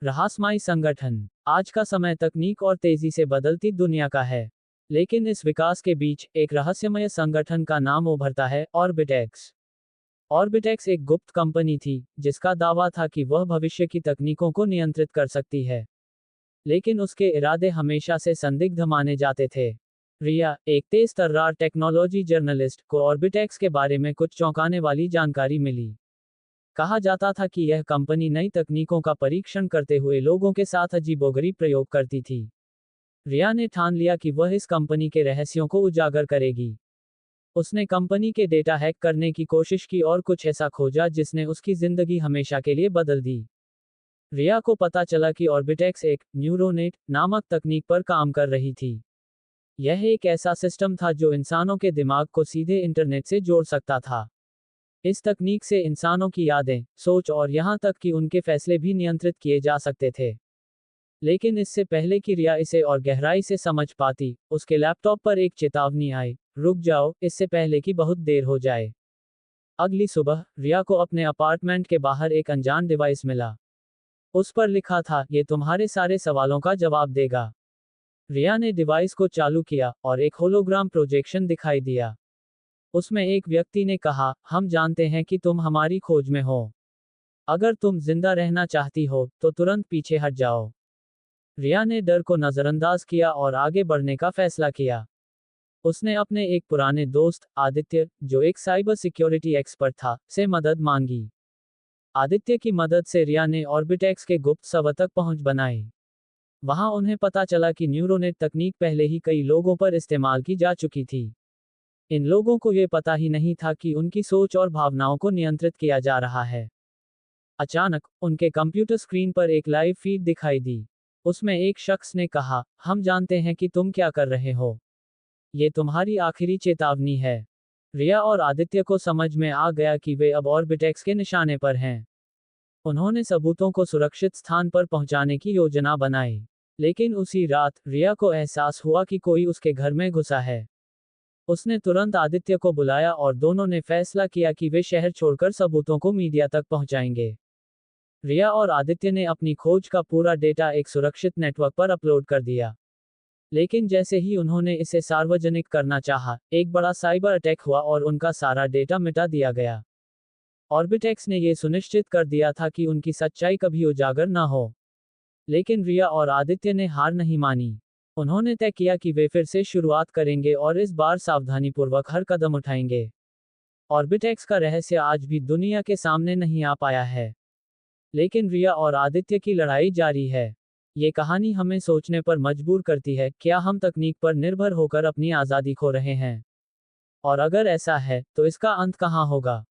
रहस्यमय संगठन। आज का समय तकनीक और तेजी से बदलती दुनिया का है। लेकिन इस विकास के बीच एक रहस्यमय संगठन का नाम उभरता है, ऑर्बिटेक्स। ऑर्बिटेक्स एक गुप्त कंपनी थी, जिसका दावा था कि वह भविष्य की तकनीकों को नियंत्रित कर सकती है। लेकिन उसके इरादे हमेशा से संदिग्ध माने जाते थे। रिया, एक तेज तर्रार टेक्नोलॉजी जर्नलिस्ट, को ऑर्बिटेक्स के बारे में कुछ चौंकाने वाली जानकारी मिली। कहा जाता था कि यह कंपनी नई तकनीकों का परीक्षण करते हुए लोगों के साथ अजीबोगरीब प्रयोग करती थी। रिया ने ठान लिया कि वह इस कंपनी के रहस्यों को उजागर करेगी। उसने कंपनी के डेटा हैक करने की कोशिश की और कुछ ऐसा खोजा जिसने उसकी जिंदगी हमेशा के लिए बदल दी। रिया को पता चला कि ऑर्बिटेक्स एक न्यूरोनेट नामक तकनीक पर काम कर रही थी। यह एक ऐसा सिस्टम था जो इंसानों के दिमाग को सीधे इंटरनेट से जोड़ सकता था। इस तकनीक से इंसानों की यादें, सोच और यहाँ तक कि उनके फैसले भी नियंत्रित किए जा सकते थे। लेकिन इससे पहले कि रिया इसे और गहराई से समझ पाती, उसके लैपटॉप पर एक चेतावनी आई, रुक जाओ, इससे पहले कि बहुत देर हो जाए। अगली सुबह, रिया को अपने अपार्टमेंट के बाहर एक अनजान डिवाइस मिला। उस पर लिखा था, ये तुम्हारे सारे सवालों का जवाब देगा। रिया ने डिवाइस को चालू किया, और एक होलोग्राम प्रोजेक्शन दिखाई दिया। उसमें एक व्यक्ति ने कहा, हम जानते हैं कि तुम हमारी खोज में हो। अगर तुम जिंदा रहना चाहती हो, तो तुरंत पीछे हट जाओ। रिया ने डर को नजरअंदाज किया और आगे बढ़ने का फैसला किया। उसने अपने एक पुराने दोस्त, आदित्य, जो एक साइबर सिक्योरिटी एक्सपर्ट था, से मदद मांगी। आदित्य की मदद से रिया ने ऑर्बिटेक्स के गुप्त सर्वर तक पहुंच बनाई। वहां उन्हें पता चला कि न्यूरोनेट तकनीक पहले ही कई लोगों पर इस्तेमाल की जा चुकी थी। इन लोगों को ये पता ही नहीं था कि उनकी सोच और भावनाओं को नियंत्रित किया जा रहा है। अचानक, उनके कंप्यूटर स्क्रीन पर एक लाइव फीड दिखाई दी। उसमें एक शख्स ने कहा, हम जानते हैं कि तुम क्या कर रहे हो। ये तुम्हारी आखिरी चेतावनी है। रिया और आदित्य को समझ में आ गया कि वे अब ऑर्बिटेक्स के निशाने पर हैं। उन्होंने सबूतों को सुरक्षित स्थान पर पहुंचाने की योजना बनाई। लेकिन उसी रात, रिया को एहसास हुआ कि कोई उसके घर में घुसा है। उसने तुरंत आदित्य को बुलाया और दोनों ने फैसला किया कि वे शहर छोड़कर सबूतों को मीडिया तक पहुंचाएंगे। रिया और आदित्य ने अपनी खोज का पूरा डेटा एक सुरक्षित नेटवर्क पर अपलोड कर दिया। लेकिन जैसे ही उन्होंने इसे सार्वजनिक करना चाहा, एक बड़ा साइबर अटैक हुआ और उनका सारा डेटा मिटा दिया गया। ऑर्बिटेक्स ने यह सुनिश्चित कर दिया था कि उनकी सच्चाई कभी उजागर न हो। लेकिन रिया और आदित्य ने हार नहीं मानी। उन्होंने तय किया कि वे फिर से शुरुआत करेंगे और इस बार सावधानीपूर्वक हर कदम उठाएंगे। ऑर्बिटेक्स का रहस्य आज भी दुनिया के सामने नहीं आ पाया है। लेकिन रिया और आदित्य की लड़ाई जारी है। ये कहानी हमें सोचने पर मजबूर करती है, क्या हम तकनीक पर निर्भर होकर अपनी आज़ादी खो रहे हैं? और अगर ऐसा है, तो इसका अंत कहाँ होगा?